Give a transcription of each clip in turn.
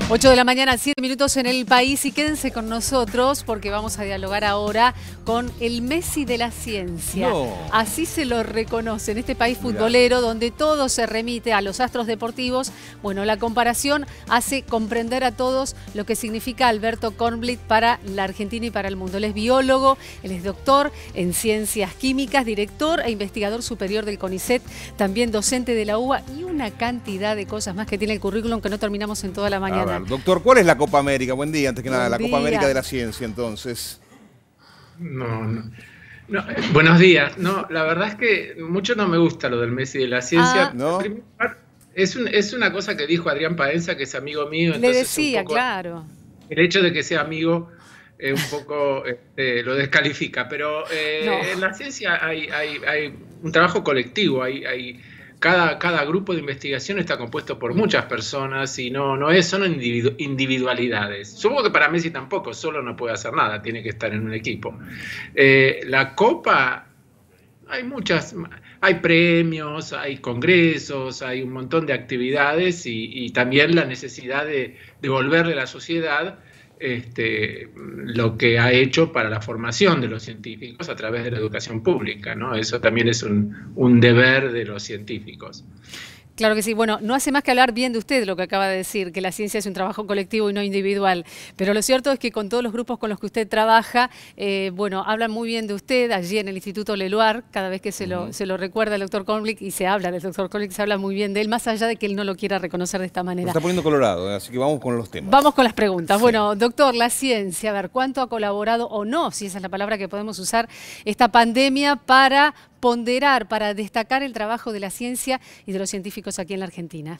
8 de la mañana, 7 minutos en el país, y quédense con nosotros porque vamos a dialogar ahora con el Messi de la ciencia. No. Así se lo reconoce en este país futbolero donde todo se remite a los astros deportivos. Bueno, la comparación hace comprender a todos lo que significa Alberto Kornblith para la Argentina y para el mundo. Él es biólogo, él es doctor en ciencias químicas, director e investigador superior del CONICET, también docente de la UBA y una cantidad de cosas más que tiene el currículum que no terminamos en toda la mañana. Doctor, ¿cuál es la Copa América? Buen día, antes que nada, la Buen Copa día. América de la Ciencia, entonces. No, buenos días. No, la verdad es que mucho no me gusta lo del Messi de la ciencia. ¿No? Es una cosa que dijo Adrián Paenza, que es amigo mío. Le decía, claro. El hecho de que sea amigo un poco lo descalifica, pero en la ciencia hay un trabajo colectivo, cada grupo de investigación está compuesto por muchas personas y son individualidades. Supongo que para Messi tampoco, solo no puede hacer nada, tiene que estar en un equipo. La Copa, hay premios, hay congresos, hay un montón de actividades y también la necesidad de devolverle a la sociedad lo que ha hecho para la formación de los científicos a través de la educación pública, ¿no? Eso también es un deber de los científicos. Claro que sí. Bueno, no hace más que hablar bien de usted, lo que acaba de decir, que la ciencia es un trabajo colectivo y no individual. Pero lo cierto es que con todos los grupos con los que usted trabaja, bueno, hablan muy bien de usted allí en el Instituto Leloir. Cada vez que se lo recuerda el doctor Kornblith y se habla del doctor Kornblith, se habla muy bien de él, más allá de que él no lo quiera reconocer de esta manera. Lo está poniendo colorado, así que vamos con los temas. Vamos con las preguntas. Sí. Bueno, doctor, la ciencia, a ver, ¿cuánto ha colaborado o no, si esa es la palabra que podemos usar, esta pandemia para ponderar, para destacar el trabajo de la ciencia y de los científicos aquí en la Argentina?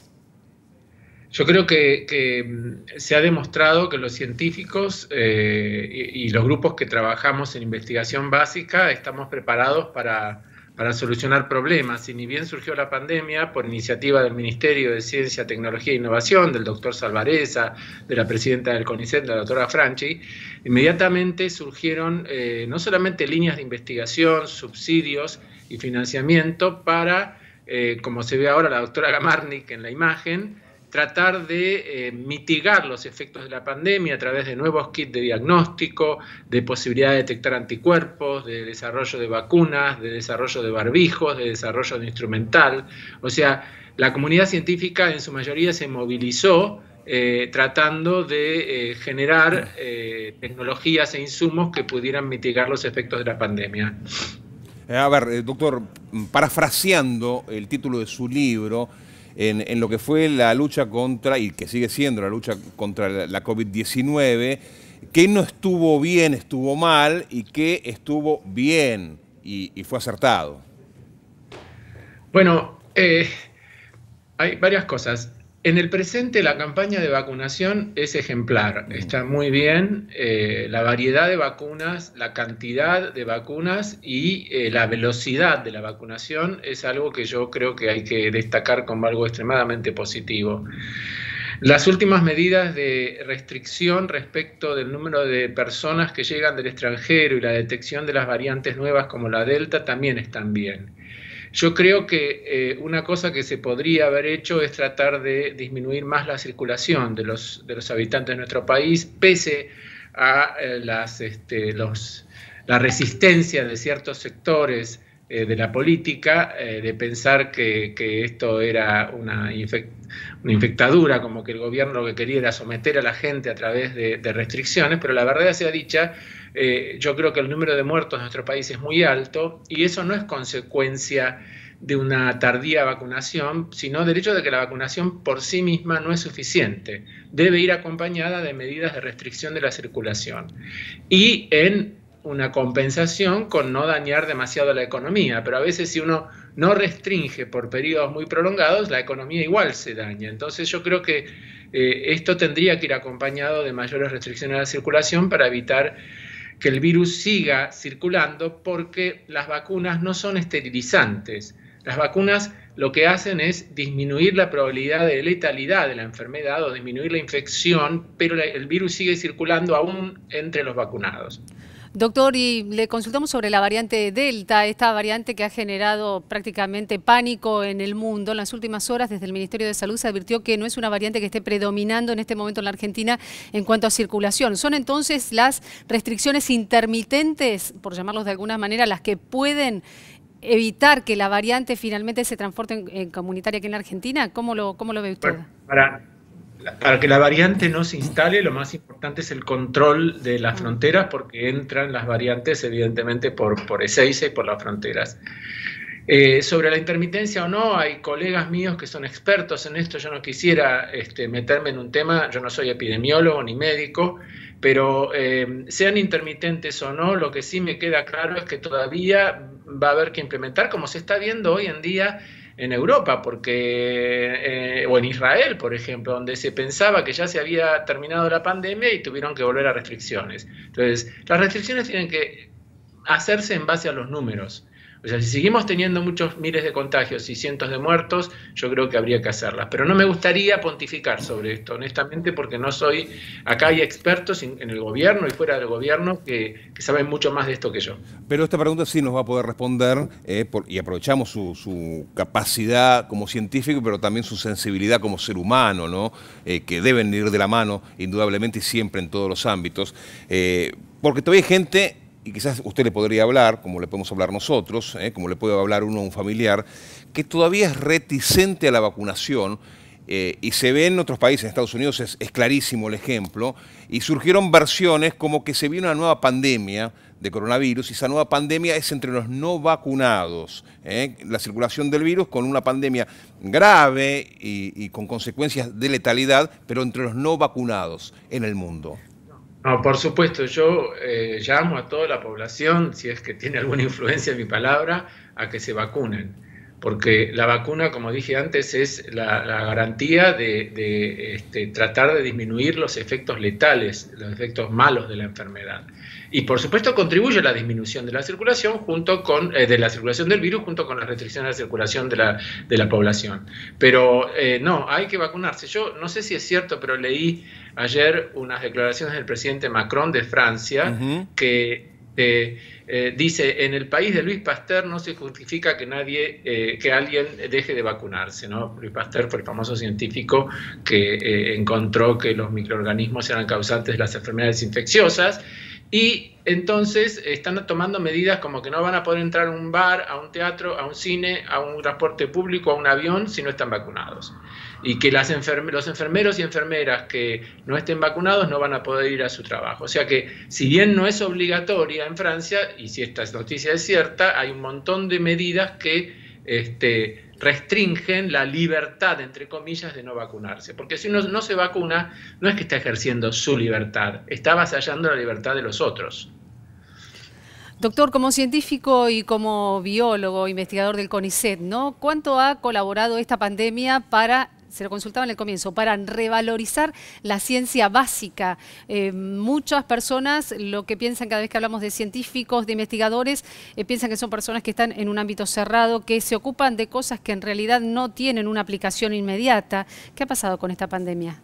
Yo creo que se ha demostrado que los científicos y los grupos que trabajamos en investigación básica estamos preparados para solucionar problemas. Y ni bien surgió la pandemia, por iniciativa del Ministerio de Ciencia, Tecnología e Innovación, del doctor Salvarezza, de la presidenta del CONICET, la doctora Franchi, inmediatamente surgieron no solamente líneas de investigación, subsidios y financiamiento para, como se ve ahora la doctora Gamarnik en la imagen, tratar de mitigar los efectos de la pandemia a través de nuevos kits de diagnóstico, de posibilidad de detectar anticuerpos, de desarrollo de vacunas, de desarrollo de barbijos, de desarrollo de instrumental. O sea, la comunidad científica en su mayoría se movilizó tratando de generar tecnologías e insumos que pudieran mitigar los efectos de la pandemia. A ver, doctor, parafraseando el título de su libro, en lo que fue la lucha contra, y que sigue siendo la lucha contra la COVID-19, ¿qué no estuvo bien, estuvo mal, y qué estuvo bien y fue acertado? Bueno, hay varias cosas. En el presente la campaña de vacunación es ejemplar, está muy bien, la variedad de vacunas, la cantidad de vacunas y la velocidad de la vacunación es algo que yo creo que hay que destacar como algo extremadamente positivo. Las últimas medidas de restricción respecto del número de personas que llegan del extranjero y la detección de las variantes nuevas como la Delta también están bien. Yo creo que una cosa que se podría haber hecho es tratar de disminuir más la circulación de los habitantes de nuestro país, pese a la resistencia de ciertos sectores de la política, de pensar que esto era una infectadura, como que el gobierno lo que quería era someter a la gente a través de restricciones, pero la verdad sea dicha, yo creo que el número de muertos en nuestro país es muy alto y eso no es consecuencia de una tardía vacunación, sino del hecho de que la vacunación por sí misma no es suficiente. Debe ir acompañada de medidas de restricción de la circulación y en una compensación con no dañar demasiado la economía, pero a veces si uno no restringe por periodos muy prolongados, la economía igual se daña. Entonces yo creo que esto tendría que ir acompañado de mayores restricciones a la circulación para evitar que el virus siga circulando, porque las vacunas no son esterilizantes. Las vacunas lo que hacen es disminuir la probabilidad de letalidad de la enfermedad o disminuir la infección, pero el virus sigue circulando aún entre los vacunados. Doctor, y le consultamos sobre la variante Delta, esta variante que ha generado prácticamente pánico en el mundo. En las últimas horas, desde el Ministerio de Salud se advirtió que no es una variante que esté predominando en este momento en la Argentina en cuanto a circulación. ¿Son entonces las restricciones intermitentes, por llamarlos de alguna manera, las que pueden evitar que la variante finalmente se transforme en comunitaria aquí en la Argentina? ¿Cómo lo ve usted? Bueno, para que la variante no se instale, lo más importante es el control de las fronteras, porque entran las variantes evidentemente por Ezeiza y por las fronteras. Sobre la intermitencia o no, hay colegas míos que son expertos en esto. Yo no quisiera meterme en un tema, yo no soy epidemiólogo ni médico, pero sean intermitentes o no, lo que sí me queda claro es que todavía va a haber que implementar, como se está viendo hoy en día en Europa, o en Israel, por ejemplo, donde se pensaba que ya se había terminado la pandemia y tuvieron que volver a restricciones. Entonces, las restricciones tienen que hacerse en base a los números. O sea, si seguimos teniendo muchos miles de contagios y cientos de muertos, yo creo que habría que hacerlas. Pero no me gustaría pontificar sobre esto, honestamente, porque no soy... Acá hay expertos en el gobierno y fuera del gobierno que saben mucho más de esto que yo. Pero esta pregunta sí nos va a poder responder, y aprovechamos su capacidad como científico, pero también su sensibilidad como ser humano, ¿no? Que deben ir de la mano, indudablemente, y siempre en todos los ámbitos. Porque todavía hay gente... y quizás usted le podría hablar, como le podemos hablar nosotros, como le puede hablar uno a un familiar, que todavía es reticente a la vacunación, y se ve en otros países, en Estados Unidos es clarísimo el ejemplo, y surgieron versiones como que se viene una nueva pandemia de coronavirus, y esa nueva pandemia es entre los no vacunados, la circulación del virus con una pandemia grave y con consecuencias de letalidad, pero entre los no vacunados en el mundo. No, por supuesto, yo llamo a toda la población, si es que tiene alguna influencia en mi palabra, a que se vacunen, porque la vacuna, como dije antes, es la garantía de tratar de disminuir los efectos letales, los efectos malos de la enfermedad. Y por supuesto contribuye a la disminución de la circulación de la circulación del virus junto con las restricciones de la circulación de la población. Pero no, hay que vacunarse. Yo no sé si es cierto, pero leí ayer unas declaraciones del presidente Macron de Francia que dice: en el país de Louis Pasteur no se justifica que alguien deje de vacunarse, ¿no? Louis Pasteur fue el famoso científico que encontró que los microorganismos eran causantes de las enfermedades infecciosas. Y entonces están tomando medidas como que no van a poder entrar a un bar, a un teatro, a un cine, a un transporte público, a un avión, si no están vacunados. Y que los enfermeros y enfermeras que no estén vacunados no van a poder ir a su trabajo. O sea que, si bien no es obligatoria en Francia, y si esta noticia es cierta, hay un montón de medidas que restringen la libertad, entre comillas, de no vacunarse. Porque si uno no se vacuna, no es que está ejerciendo su libertad, está avasallando la libertad de los otros. Doctor, como científico y como biólogo, investigador del CONICET, ¿no? ¿Cuánto ha colaborado esta pandemia para, se lo consultaba en el comienzo, para revalorizar la ciencia básica? Muchas personas lo que piensan cada vez que hablamos de científicos, de investigadores, piensan que son personas que están en un ámbito cerrado, que se ocupan de cosas que en realidad no tienen una aplicación inmediata. ¿Qué ha pasado con esta pandemia?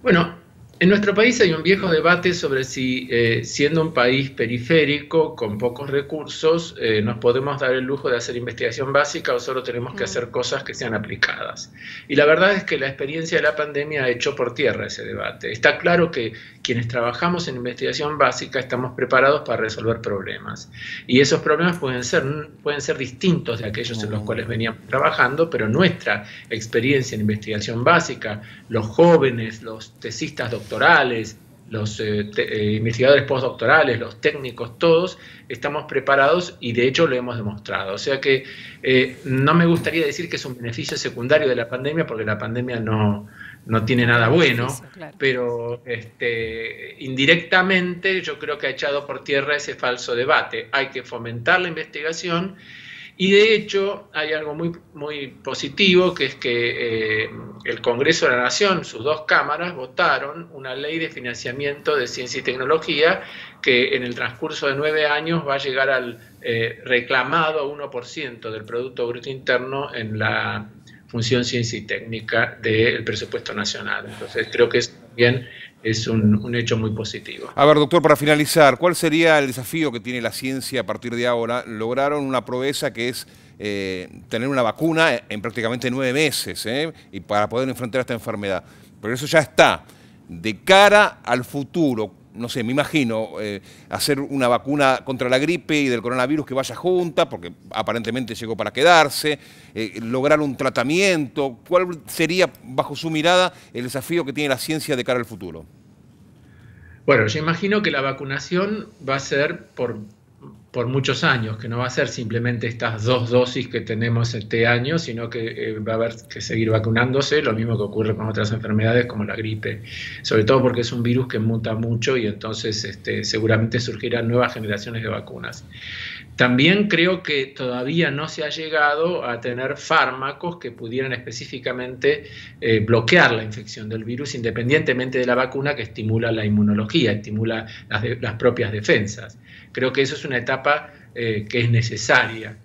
Bueno, en nuestro país hay un viejo debate sobre si, siendo un país periférico, con pocos recursos, nos podemos dar el lujo de hacer investigación básica o solo tenemos que hacer cosas que sean aplicadas. Y la verdad es que la experiencia de la pandemia ha echado por tierra ese debate. Está claro que quienes trabajamos en investigación básica estamos preparados para resolver problemas. Y esos problemas pueden ser distintos de aquellos en los cuales veníamos trabajando, pero nuestra experiencia en investigación básica, los jóvenes, los tesistas doctorales, los investigadores postdoctorales, los técnicos, todos estamos preparados y de hecho lo hemos demostrado. O sea que no me gustaría decir que es un beneficio secundario de la pandemia, porque la pandemia no tiene nada bueno, claro. Pero indirectamente yo creo que ha echado por tierra ese falso debate. Hay que fomentar la investigación. Y de hecho hay algo muy positivo, que es que el Congreso de la Nación, sus dos cámaras, votaron una ley de financiamiento de ciencia y tecnología que en el transcurso de 9 años va a llegar al reclamado 1% del Producto Bruto Interno en la función ciencia y técnica del presupuesto nacional. Entonces creo que eso también es un hecho muy positivo. A ver, doctor, para finalizar, ¿cuál sería el desafío que tiene la ciencia a partir de ahora? Lograron una proeza que es tener una vacuna en prácticamente 9 meses, y para poder enfrentar esta enfermedad. Pero eso ya está. De cara al futuro, no sé, me imagino hacer una vacuna contra la gripe y del coronavirus que vaya junta, porque aparentemente llegó para quedarse, lograr un tratamiento. ¿Cuál sería, bajo su mirada, el desafío que tiene la ciencia de cara al futuro? Bueno, yo imagino que la vacunación va a ser por muchos años, que no va a ser simplemente estas 2 dosis que tenemos este año, sino que va a haber que seguir vacunándose, lo mismo que ocurre con otras enfermedades como la gripe, sobre todo porque es un virus que muta mucho y entonces seguramente surgirán nuevas generaciones de vacunas. También creo que todavía no se ha llegado a tener fármacos que pudieran específicamente bloquear la infección del virus, independientemente de la vacuna, que estimula la inmunología, estimula las propias defensas. Creo que eso es una etapa que es necesaria.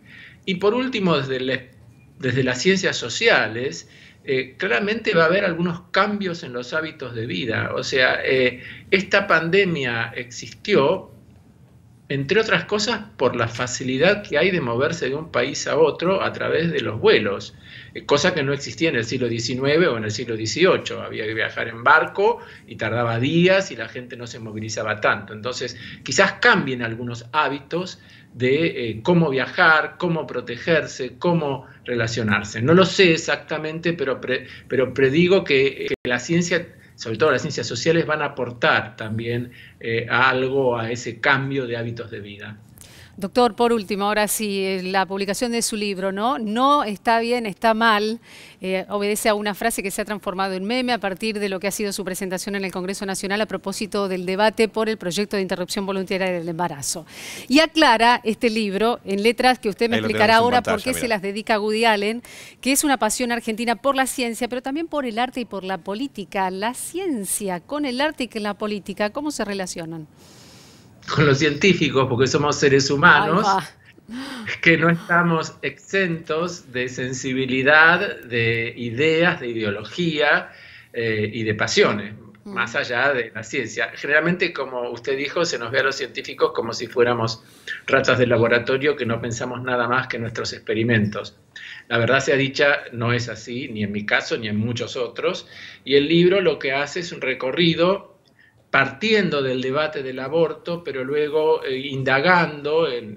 Y por último, desde las ciencias sociales, claramente va a haber algunos cambios en los hábitos de vida. O sea, esta pandemia existió, entre otras cosas, por la facilidad que hay de moverse de un país a otro a través de los vuelos, cosa que no existía en el siglo XIX o en el siglo XVIII. Había que viajar en barco y tardaba días y la gente no se movilizaba tanto. Entonces, quizás cambien algunos hábitos de cómo viajar, cómo protegerse, cómo relacionarse. No lo sé exactamente, pero predigo que la ciencia, sobre todo las ciencias sociales, van a aportar también algo a ese cambio de hábitos de vida. Doctor, por último, ahora sí, la publicación de su libro, no está bien, está mal, obedece a una frase que se ha transformado en meme a partir de lo que ha sido su presentación en el Congreso Nacional a propósito del debate por el proyecto de interrupción voluntaria del embarazo. Y aclara este libro en letras que usted me explicará ahora por qué se las dedica a Woody Allen, que es una pasión argentina por la ciencia, pero también por el arte y por la política. La ciencia con el arte y con la política, ¿cómo se relacionan? Con los científicos, porque somos seres humanos que no estamos exentos de sensibilidad, de ideas, de ideología y de pasiones, más allá de la ciencia. Generalmente, como usted dijo, se nos ve a los científicos como si fuéramos ratas de laboratorio que no pensamos nada más que nuestros experimentos. La verdad sea dicha, no es así, ni en mi caso, ni en muchos otros, y el libro lo que hace es un recorrido partiendo del debate del aborto, pero luego indagando en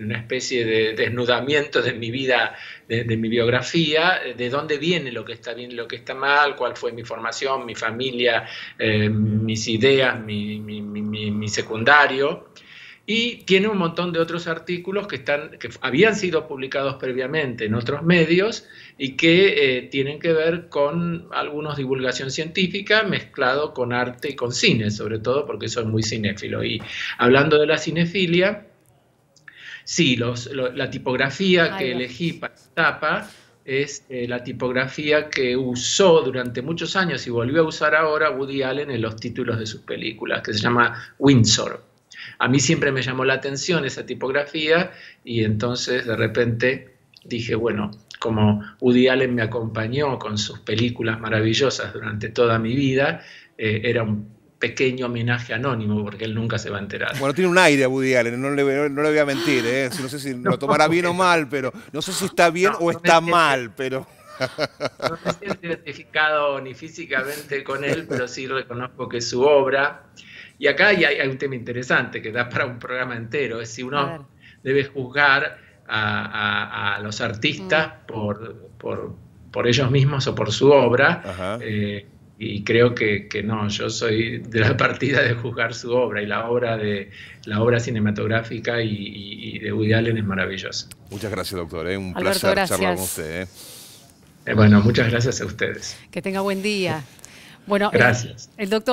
una especie de desnudamiento de mi vida, de mi biografía, de dónde viene lo que está bien y lo que está mal, cuál fue mi formación, mi familia, mis ideas, mi secundario. Y tiene un montón de otros artículos que habían sido publicados previamente en otros medios y que tienen que ver con algunos divulgación científica mezclado con arte y con cine, sobre todo porque soy muy cinéfilo. Y hablando de la cinefilia, sí, la tipografía que elegí para la tapa es la tipografía que usó durante muchos años y volvió a usar ahora Woody Allen en los títulos de sus películas, que se llama Windsor. A mí siempre me llamó la atención esa tipografía y entonces de repente dije, bueno, como Woody Allen me acompañó con sus películas maravillosas durante toda mi vida, era un pequeño homenaje anónimo porque él nunca se va a enterar. Bueno, tiene un aire a Woody Allen, no le voy a mentir, no sé si lo tomará bien o mal, pero no sé si está bien o está mal, pero... No me siento identificado ni físicamente con él, pero sí reconozco que su obra... Y acá hay un tema interesante que da para un programa entero, es si uno debe juzgar a los artistas por ellos mismos o por su obra, y creo que no, yo soy de la partida de juzgar su obra, y la obra cinematográfica y de Woody Allen es maravillosa. Muchas gracias, doctor, un Alberto, placer gracias. charlar con usted. Bueno, muchas gracias a ustedes. Que tenga buen día. Bueno, gracias. El doctor